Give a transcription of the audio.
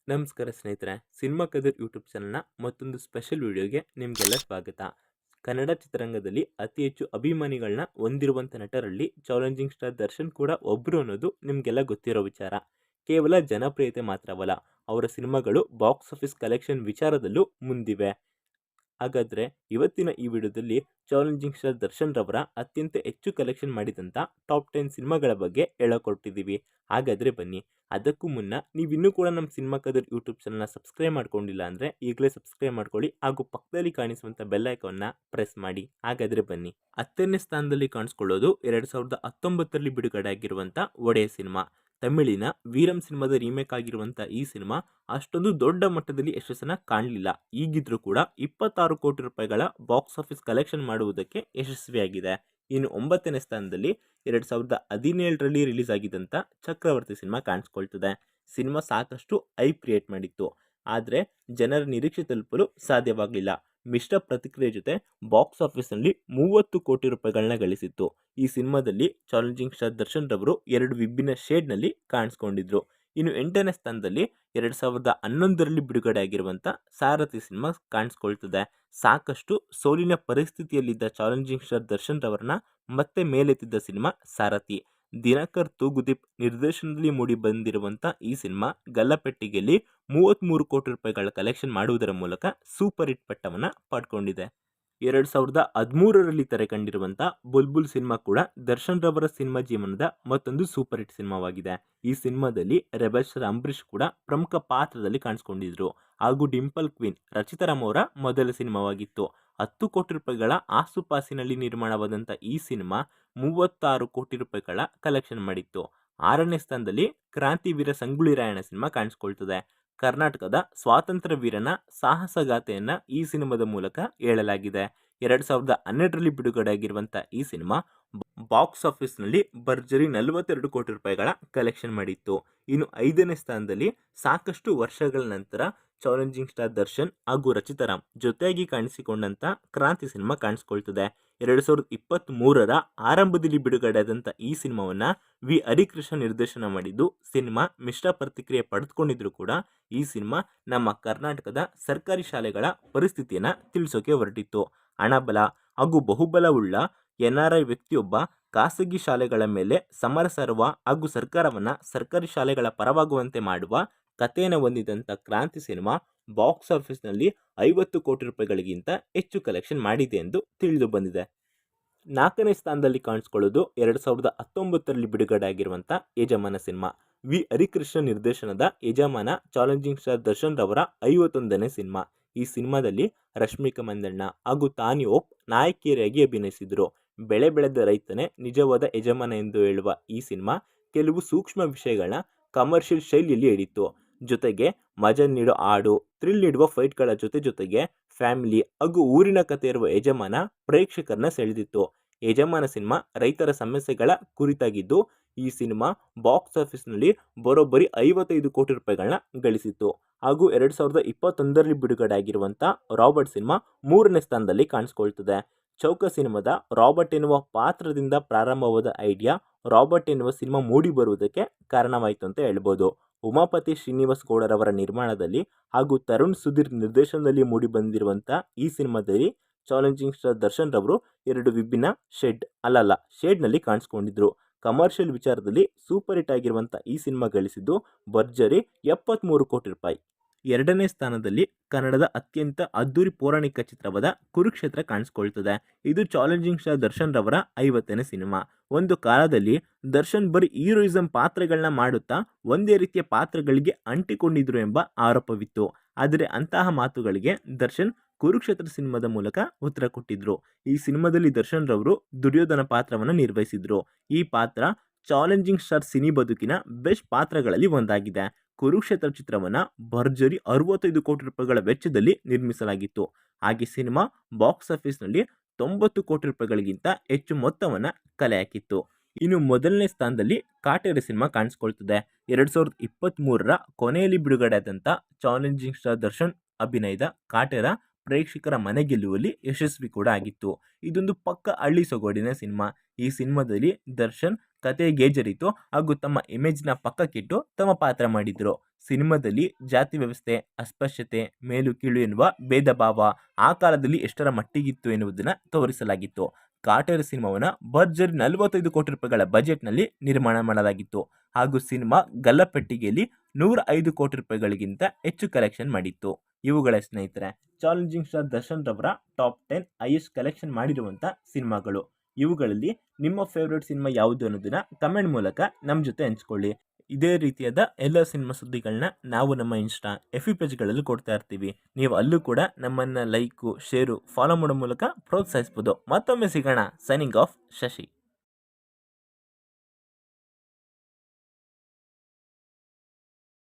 ನಮಸ್ಕಾರ ಸ್ನೇಹಿತರೆ, cinema ಕದರ್ YouTube ಚಾನಲ್ನ ಮತ್ತೊಂದು ಸ್ಪೆಷಲ್ ವಿಡಿಯೋಗೆ ನಿಮಗೆಲ್ಲ ಸ್ವಾಗತ. ಕನ್ನಡ ಚಿತ್ರರಂಗದಲ್ಲಿ ಅತಿ ಹೆಚ್ಚು ಅಭಿಮಾನಿಗಳನ್ನ ಹೊಂದಿರುವಂಥ ನಟರಲ್ಲಿ ಚಾಲೆಂಜಿಂಗ್ ಸ್ಟಾರ್ ದರ್ಶನ್ ಕೂಡ ಒಬ್ಬರು ಅನ್ನೋದು ನಿಮಗೆಲ್ಲ ಗೊತ್ತಿರೋ ವಿಚಾರ. ಕೇವಲ ಜನಪ್ರಿಯತೆ ಮಾತ್ರವಲ್ಲ, ಅವರ ಸಿನಿಮಾಗಳು ಬಾಕ್ಸ್ ಆಫೀಸ್ ಕಲೆಕ್ಷನ್ ವಿಚಾರದಲ್ಲೂ ಮುಂದಿವೆ. ಹಾಗಾದರೆ ಇವತ್ತಿನ ಈ ವಿಡಿಯೋದಲ್ಲಿ ಚಾಲೆಂಜಿಂಗ್ ಸ್ಟಾರ್ ದರ್ಶನ್ ರವರ ಅತ್ಯಂತ ಹೆಚ್ಚು ಕಲೆಕ್ಷನ್ ಮಾಡಿದಂಥ ಟಾಪ್ 10 ಸಿನಿಮಾಗಳ ಬಗ್ಗೆ ಹೇಳಕೊಟ್ಟಿದ್ದೀವಿ. ಹಾಗಾದರೆ ಬನ್ನಿ. ಅದಕ್ಕೂ ಮುನ್ನ ನೀವಿನ್ನೂ ಕೂಡ ನಮ್ಮ ಸಿನಿಮಾ ಕದರ್ ಯೂಟ್ಯೂಬ್ ಚಾನಲ್ನ ಸಬ್ಸ್ಕ್ರೈಬ್ ಮಾಡ್ಕೊಂಡಿಲ್ಲ ಅಂದರೆ ಈಗಲೇ ಸಬ್ಸ್ಕ್ರೈಬ್ ಮಾಡ್ಕೊಳ್ಳಿ ಹಾಗೂ ಪಕ್ಕದಲ್ಲಿ ಕಾಣಿಸುವಂಥ ಬೆಲ್ ಐಕಾನ್ನ ಪ್ರೆಸ್ ಮಾಡಿ. ಹಾಗಾದರೆ ಬನ್ನಿ. 10ನೇ ಸ್ಥಾನದಲ್ಲಿ ಕಾಣಿಸ್ಕೊಳ್ಳೋದು 2019ರಲ್ಲಿ ಬಿಡುಗಡೆ ಆಗಿರುವಂಥ ಒಡೆಯ ಸಿನಿಮಾ. ತಮಿಳಿನ ವೀರಂ ಸಿನಿಮಾದ ರೀಮೇಕ್ ಆಗಿರುವಂಥ ಈ ಸಿನಿಮಾ ಅಷ್ಟೊಂದು ದೊಡ್ಡ ಮಟ್ಟದಲ್ಲಿ ಯಶಸ್ಸನ್ನು ಕಾಣಲಿಲ್ಲ. ಈಗಿದ್ರೂ ಕೂಡ 26 ಕೋಟಿ ರೂಪಾಯಿಗಳ ಬಾಕ್ಸ್ ಆಫೀಸ್ ಕಲೆಕ್ಷನ್ ಮಾಡುವುದಕ್ಕೆ ಯಶಸ್ವಿಯಾಗಿದೆ. ಇನ್ನು 9ನೇ ಸ್ಥಾನದಲ್ಲಿ 2017ರಲ್ಲಿ ರಿಲೀಸ್ ಆಗಿದ್ದಂಥ ಚಕ್ರವರ್ತಿ ಸಿನಿಮಾ ಕಾಣಿಸ್ಕೊಳ್ತದೆ. ಸಿನಿಮಾ ಸಾಕಷ್ಟು ಹೈಪ್ ಕ್ರಿಯೇಟ್ ಮಾಡಿತ್ತು, ಆದರೆ ಜನರ ನಿರೀಕ್ಷೆ ತಲುಪಲು ಸಾಧ್ಯವಾಗಲಿಲ್ಲ. ಮಿಶ್ರ ಪ್ರತಿಕ್ರಿಯೆ ಜೊತೆ ಬಾಕ್ಸ್ ಆಫೀಸ್ನಲ್ಲಿ 30 ಕೋಟಿ ರೂಪಾಯಿಗಳನ್ನ ಗಳಿಸಿತ್ತು. ಈ ಸಿನಿಮಾದಲ್ಲಿ ಚಾಲೆಂಜಿಂಗ್ ಸ್ಟಾರ್ ದರ್ಶನ್ ರವರು 2 ವಿಭಿನ್ನ ಶೇಡ್ನಲ್ಲಿ ಕಾಣಿಸ್ಕೊಂಡಿದ್ರು. ಇನ್ನು 8ನೇ ಸ್ಥಾನದಲ್ಲಿ 2011ರಲ್ಲಿ ಬಿಡುಗಡೆ ಆಗಿರುವಂಥ ಸಾರಥಿ ಸಿನಿಮಾ ಕಾಣಿಸ್ಕೊಳ್ತದೆ. ಸಾಕಷ್ಟು ಸೋಲಿನ ಪರಿಸ್ಥಿತಿಯಲ್ಲಿದ್ದ ಚಾಲೆಂಜಿಂಗ್ ಸ್ಟಾರ್ ದರ್ಶನ್ ರವರನ್ನ ಮತ್ತೆ ಮೇಲೆತ್ತಿದ್ದ ಸಿನಿಮಾ ಸಾರಥಿ. ದಿನಕರ್ ತೂಗುದೀಪ್ ನಿರ್ದೇಶನದಲ್ಲಿ ಮೂಡಿ ಬಂದಿರುವಂಥ ಈ ಸಿನಿಮಾ ಗಲ್ಲಪೆಟ್ಟಿಗೆಯಲ್ಲಿ 33 ಕೋಟಿ ರೂಪಾಯಿಗಳ ಕಲೆಕ್ಷನ್ ಮಾಡುವುದರ ಮೂಲಕ ಸೂಪರ್ ಹಿಟ್ ಪಟ್ಟವನ್ನು ಪಡ್ಕೊಂಡಿದೆ. 2013ರಲ್ಲಿ ತೆರೆ ಕಂಡಿರುವಂಥ ಬುಲ್ಬುಲ್ ಸಿನಿಮಾ ಕೂಡ ದರ್ಶನ್ ರವರ ಸಿನಿಮಾ ಜೀವನದ ಮತ್ತೊಂದು ಸೂಪರ್ ಹಿಟ್ ಸಿನಿಮಾವಾಗಿದೆ. ಈ ಸಿನಿಮಾದಲ್ಲಿ ರೆಬೆಲ್ ಸ್ಟಾರ್ ಅಂಬರೀಷ್ ಕೂಡ ಪ್ರಮುಖ ಪಾತ್ರದಲ್ಲಿ ಕಾಣಿಸ್ಕೊಂಡಿದ್ರು ಹಾಗೂ ಡಿಂಪಲ್ ಕ್ವೀನ್ ರಚಿತಾರಾಮ್ ಅವರ ಮೊದಲ ಸಿನಿಮಾವಾಗಿತ್ತು. 10 ಕೋಟಿ ರೂಪಾಯಿಗಳ ಆಸುಪಾಸಿನಲ್ಲಿ ನಿರ್ಮಾಣವಾದಂಥ ಈ ಸಿನಿಮಾ 36 ಕೋಟಿ ರೂಪಾಯಿಗಳ ಕಲೆಕ್ಷನ್ ಮಾಡಿತ್ತು. 6ನೇ ಸ್ಥಾನದಲ್ಲಿ ಕ್ರಾಂತಿವೀರ ಸಂಗೊಳ್ಳಿ ರಾಯಣ್ಣ ಸಿನಿಮಾ ಕಾಣಿಸ್ಕೊಳ್ತದೆ. ಕರ್ನಾಟಕದ ಸ್ವಾತಂತ್ರ್ಯ ವೀರನ ಸಾಹಸಗಾಥೆಯನ್ನ ಈ ಸಿನಿಮಾದ ಮೂಲಕ ಹೇಳಲಾಗಿದೆ. 2012ರಲ್ಲಿ ಬಿಡುಗಡೆ ಆಗಿರುವಂಥ ಈ ಸಿನಿಮಾ ಬಾಕ್ಸ್ ಆಫೀಸ್ನಲ್ಲಿ ಭರ್ಜರಿ 42 ಕೋಟಿ ರೂಪಾಯಿಗಳ ಕಲೆಕ್ಷನ್ ಮಾಡಿತ್ತು. ಇನ್ನು 5ನೇ ಸ್ಥಾನದಲ್ಲಿ ಸಾಕಷ್ಟು ವರ್ಷಗಳ ನಂತರ ಚಾಲೆಂಜಿಂಗ್ ಸ್ಟಾರ್ ದರ್ಶನ್ ಹಾಗೂ ರಚಿತಾರಾಮ್ ಜೊತೆಯಾಗಿ ಕಾಣಿಸಿಕೊಂಡಂಥ ಕ್ರಾಂತಿ ಸಿನಿಮಾ ಕಾಣಿಸ್ಕೊಳ್ತದೆ. 2023ರ ಆರಂಭದಲ್ಲಿ ಬಿಡುಗಡೆ ಆದಂಥ ಈ ಸಿನಿಮಾವನ್ನು ವಿ ಹರಿಕೃಷ್ಣ ನಿರ್ದೇಶನ ಮಾಡಿದ್ದು, ಸಿನಿಮಾ ಮಿಶ್ರ ಪ್ರತಿಕ್ರಿಯೆ ಪಡೆದುಕೊಂಡಿದ್ರು ಕೂಡ ಈ ಸಿನಿಮಾ ನಮ್ಮ ಕರ್ನಾಟಕದ ಸರ್ಕಾರಿ ಶಾಲೆಗಳ ಪರಿಸ್ಥಿತಿಯನ್ನು ತಿಳಿಸೋಕೆ ಹೊರಟಿತ್ತು. ಹಣಬಲ ಹಾಗೂ ಬಹುಬಲವುಳ್ಳ NRI ವ್ಯಕ್ತಿಯೊಬ್ಬ ಖಾಸಗಿ ಶಾಲೆಗಳ ಮೇಲೆ ಸಮರ ಸಾರುವ ಹಾಗೂ ಸರ್ಕಾರವನ್ನು ಸರ್ಕಾರಿ ಶಾಲೆಗಳ ಪರವಾಗುವಂತೆ ಮಾಡುವ ಕಥೆಯನ್ನು ಹೊಂದಿದಂಥ ಕ್ರಾಂತಿ ಸಿನಿಮಾ ಬಾಕ್ಸ್ ಆಫೀಸ್ನಲ್ಲಿ 50 ಕೋಟಿ ರೂಪಾಯಿಗಳಿಗಿಂತ ಹೆಚ್ಚು ಕಲೆಕ್ಷನ್ ಮಾಡಿದೆ ಎಂದು ತಿಳಿದು ಬಂದಿದೆ. 4ನೇ ಸ್ಥಾನದಲ್ಲಿ ಕಾಣಿಸ್ಕೊಳ್ಳೋದು 2019ರಲ್ಲಿ ಬಿಡುಗಡೆ ಆಗಿರುವಂಥ ಯಜಮಾನ ಸಿನಿಮಾ. ವಿ ಹರಿಕೃಷ್ಣ ನಿರ್ದೇಶನದ ಯಜಮಾನ ಚಾಲೆಂಜಿಂಗ್ ಸ್ಟಾರ್ ದರ್ಶನ್ ರವರ 51ನೇ ಸಿನಿಮಾ. ಈ ಸಿನಿಮಾದಲ್ಲಿ ರಶ್ಮಿಕಾ ಮಂದಣ್ಣ ಹಾಗೂ ತಾನಿ ಹೋಪ್ ನಾಯಕಿಯರಾಗಿ ಅಭಿನಯಿಸಿದರು. ಬೆಳೆ ಬೆಳೆದ ರೈತನೇ ನಿಜವಾದ ಯಜಮಾನ ಎಂದು ಹೇಳುವ ಈ ಸಿನಿಮಾ ಕೆಲವು ಸೂಕ್ಷ್ಮ ವಿಷಯಗಳನ್ನ ಕಮರ್ಷಿಯಲ್ ಶೈಲಿಯಲ್ಲಿ ಹೇಳಿತ್ತು. ಜೊತೆಗೆ ಮಜಾ ನೀಡೋ ಹಾಡು, ಥ್ರಿಲ್ ನೀಡುವ ಫೈಟ್ಗಳ ಜೊತೆಗೆ ಫ್ಯಾಮಿಲಿ ಹಾಗೂ ಊರಿನ ಕಥೆ ಇರುವ ಯಜಮಾನ ಪ್ರೇಕ್ಷಕರನ್ನ ಸೆಳೆದಿತ್ತು. ಯಜಮಾನ ಸಿನಿಮಾ ರೈತರ ಸಮಸ್ಯೆಗಳ ಕುರಿತಾಗಿದ್ದು, ಈ ಸಿನಿಮಾ ಬಾಕ್ಸ್ ಆಫೀಸ್ನಲ್ಲಿ ಬರೋಬ್ಬರಿ 55 ಕೋಟಿ ರೂಪಾಯಿಗಳನ್ನ ಗಳಿಸಿತ್ತು. ಹಾಗೂ 2021ರಲ್ಲಿ ಬಿಡುಗಡೆ ಆಗಿರುವಂಥ ರಾಬರ್ಟ್ ಸಿನಿಮಾ 3ನೇ ಸ್ಥಾನದಲ್ಲಿ ಕಾಣಿಸ್ಕೊಳ್ತದೆ. ಚೌಕ ಸಿನಿಮಾದ ರಾಬರ್ಟ್ ಎನ್ನುವ ಪಾತ್ರದಿಂದ ಪ್ರಾರಂಭವಾದ ಐಡಿಯಾ ರಾಬರ್ಟ್ ಎನ್ನುವ ಸಿನಿಮಾ ಮೂಡಿ ಬರುವುದಕ್ಕೆ ಕಾರಣವಾಯಿತು ಅಂತ ಹೇಳ್ಬೋದು. ಉಮಾಪತಿ ಶ್ರೀನಿವಾಸ್ ಗೌಡರವರ ನಿರ್ಮಾಣದಲ್ಲಿ ಹಾಗೂ ತರುಣ್ ಸುಧೀರ್ ನಿರ್ದೇಶನದಲ್ಲಿ ಮೂಡಿ ಬಂದಿರುವಂಥ ಈ ಸಿನಿಮಾದಲ್ಲಿ ಚಾಲೆಂಜಿಂಗ್ ಸ್ಟಾರ್ ದರ್ಶನ್ ರವರು 2 ವಿಭಿನ್ನ ಶೇಡ್ನಲ್ಲಿ ಕಾಣಿಸ್ಕೊಂಡಿದ್ರು. ಕಮರ್ಷಿಯಲ್ ವಿಚಾರದಲ್ಲಿ ಸೂಪರ್ ಹಿಟ್ ಆಗಿರುವಂಥ ಈ ಸಿನಿಮಾ ಗಳಿಸಿದ್ದು ಭರ್ಜರಿ 73 ಕೋಟಿ ರೂಪಾಯಿ. 2ನೇ ಸ್ಥಾನದಲ್ಲಿ ಕನ್ನಡದ ಅತ್ಯಂತ ಅದ್ದೂರಿ ಪೌರಾಣಿಕ ಚಿತ್ರವಾದ ಕುರುಕ್ಷೇತ್ರ ಕಾಣಿಸ್ಕೊಳ್ತದೆ. ಇದು ಚಾಲೆಂಜಿಂಗ್ ಸ್ಟಾರ್ ದರ್ಶನ್ ರವರ 50ನೇ ಸಿನಿಮಾ. ಒಂದು ಕಾಲದಲ್ಲಿ ದರ್ಶನ್ ಬರೀ ಹೀರೋಯಿಸಂ ಪಾತ್ರಗಳನ್ನ ಮಾಡುತ್ತಾ ಒಂದೇ ರೀತಿಯ ಪಾತ್ರಗಳಿಗೆ ಅಂಟಿಕೊಂಡಿದ್ರು ಎಂಬ ಆರೋಪವಿತ್ತು. ಆದರೆ ಅಂತಹ ಮಾತುಗಳಿಗೆ ದರ್ಶನ್ ಕುರುಕ್ಷೇತ್ರ ಸಿನಿಮಾದ ಮೂಲಕ ಉತ್ತರ ಕೊಟ್ಟಿದ್ರು. ಈ ಸಿನಿಮಾದಲ್ಲಿ ದರ್ಶನ್ ರವರು ದುರ್ಯೋಧನ ಪಾತ್ರವನ್ನು ನಿರ್ವಹಿಸಿದ್ರು. ಈ ಪಾತ್ರ ಚಾಲೆಂಜಿಂಗ್ ಸ್ಟಾರ್ ಸಿನಿ ಬದುಕಿನ ಬೆಸ್ಟ್ ಪಾತ್ರಗಳಲ್ಲಿ ಒಂದಾಗಿದೆ. ಕುರುಕ್ಷೇತ್ರ ಚಿತ್ರವನ್ನು ಭರ್ಜರಿ 65 ಕೋಟಿ ರೂಪಾಯಿಗಳ ವೆಚ್ಚದಲ್ಲಿ ನಿರ್ಮಿಸಲಾಗಿತ್ತು. ಹಾಗೆ ಸಿನಿಮಾ ಬಾಕ್ಸ್ ಆಫೀಸ್ನಲ್ಲಿ 90 ಕೋಟಿ ರೂಪಾಯಿಗಳಿಗಿಂತ ಹೆಚ್ಚು ಮೊತ್ತವನ್ನು ಕಲೆ ಹಾಕಿತ್ತು. ಇನ್ನು ಮೊದಲನೇ ಸ್ಥಾನದಲ್ಲಿ ಕಾಟೇರ ಸಿನಿಮಾ ಕಾಣಿಸ್ಕೊಳ್ತದೆ. 2023ರ ಕೊನೆಯಲ್ಲಿ ಬಿಡುಗಡೆ ಆದಂಥ ಚಾಲೆಂಜಿಂಗ್ ಸ್ಟಾರ್ ದರ್ಶನ್ ಅಭಿನಯದ ಕಾಟೇರ ಪ್ರೇಕ್ಷಕರ ಮನೆ ಗೆಲ್ಲುವಲ್ಲಿ ಯಶಸ್ವಿ ಕೂಡ ಆಗಿತ್ತು. ಇದೊಂದು ಪಕ್ಕ ಹಳ್ಳಿ ಸೊಗಡಿನ ಸಿನಿಮಾ. ಈ ಸಿನಿಮಾದಲ್ಲಿ ದರ್ಶನ್ ಕತೆ ಗೇಜರಿತು ಹಾಗೂ ತಮ್ಮ ಇಮೇಜ್ನ ಪಕ್ಕಕ್ಕಿಟ್ಟು ತಮ್ಮ ಪಾತ್ರ ಮಾಡಿದ್ರು. ಸಿನಿಮಾದಲ್ಲಿ ಜಾತಿ ವ್ಯವಸ್ಥೆ, ಅಸ್ಪೃಶ್ಯತೆ, ಮೇಲು ಕೀಳು ಎನ್ನುವ ಭೇದ ಭಾವ ಆ ಕಾಲದಲ್ಲಿ ಎಷ್ಟರ ಮಟ್ಟಿಗಿತ್ತು ಎನ್ನುವುದನ್ನು ತೋರಿಸಲಾಗಿತ್ತು. ಕಾಟೇರ ಸಿನಿಮಾವನ್ನು ಭರ್ಜರಿ 45 ಕೋಟಿ ರೂಪಾಯಿಗಳ ಬಜೆಟ್ನಲ್ಲಿ ನಿರ್ಮಾಣ ಮಾಡಲಾಗಿತ್ತು ಹಾಗೂ ಸಿನಿಮಾ ಗಲ್ಲಪೆಟ್ಟಿಗೆಯಲ್ಲಿ 105 ಕೋಟಿ ರೂಪಾಯಿಗಳಿಗಿಂತ ಹೆಚ್ಚು ಕಲೆಕ್ಷನ್ ಮಾಡಿತ್ತು. ಇವುಗಳ ಸ್ನೇಹಿತರೆ ಚಾಲೆಂಜಿಂಗ್ ಸ್ಟಾರ್ ದರ್ಶನ್ ರವರ ಟಾಪ್ 10 ಹೈಯೆಸ್ಟ್ ಕಲೆಕ್ಷನ್ ಮಾಡಿರುವಂಥ ಸಿನಿಮಾಗಳು. ಇವುಗಳಲ್ಲಿ ನಿಮ್ಮ ಫೇವ್ರೇಟ್ ಸಿನಿಮಾ ಯಾವುದು ಅನ್ನೋದನ್ನ ಕಮೆಂಟ್ ಮೂಲಕ ನಮ್ಮ ಜೊತೆ ಹಂಚ್ಕೊಳ್ಳಿ. ಇದೇ ರೀತಿಯಾದ ಎಲ್ಲ ಸಿನಿಮಾ ಸುದ್ದಿಗಳನ್ನ ನಾವು ನಮ್ಮ ಇನ್ಸ್ಟಾ ಎಫ್ ಪೇಜ್ಗಳಲ್ಲಿ ಕೊಡ್ತಾ ಇರ್ತೀವಿ. ನೀವು ಅಲ್ಲೂ ಕೂಡ ನಮ್ಮನ್ನು ಲೈಕು, ಶೇರು, ಫಾಲೋ ಮಾಡೋ ಮೂಲಕ ಪ್ರೋತ್ಸಾಹಿಸ್ಬೋದು. ಮತ್ತೊಮ್ಮೆ ಸಿಗೋಣ. Signing off, Shashi.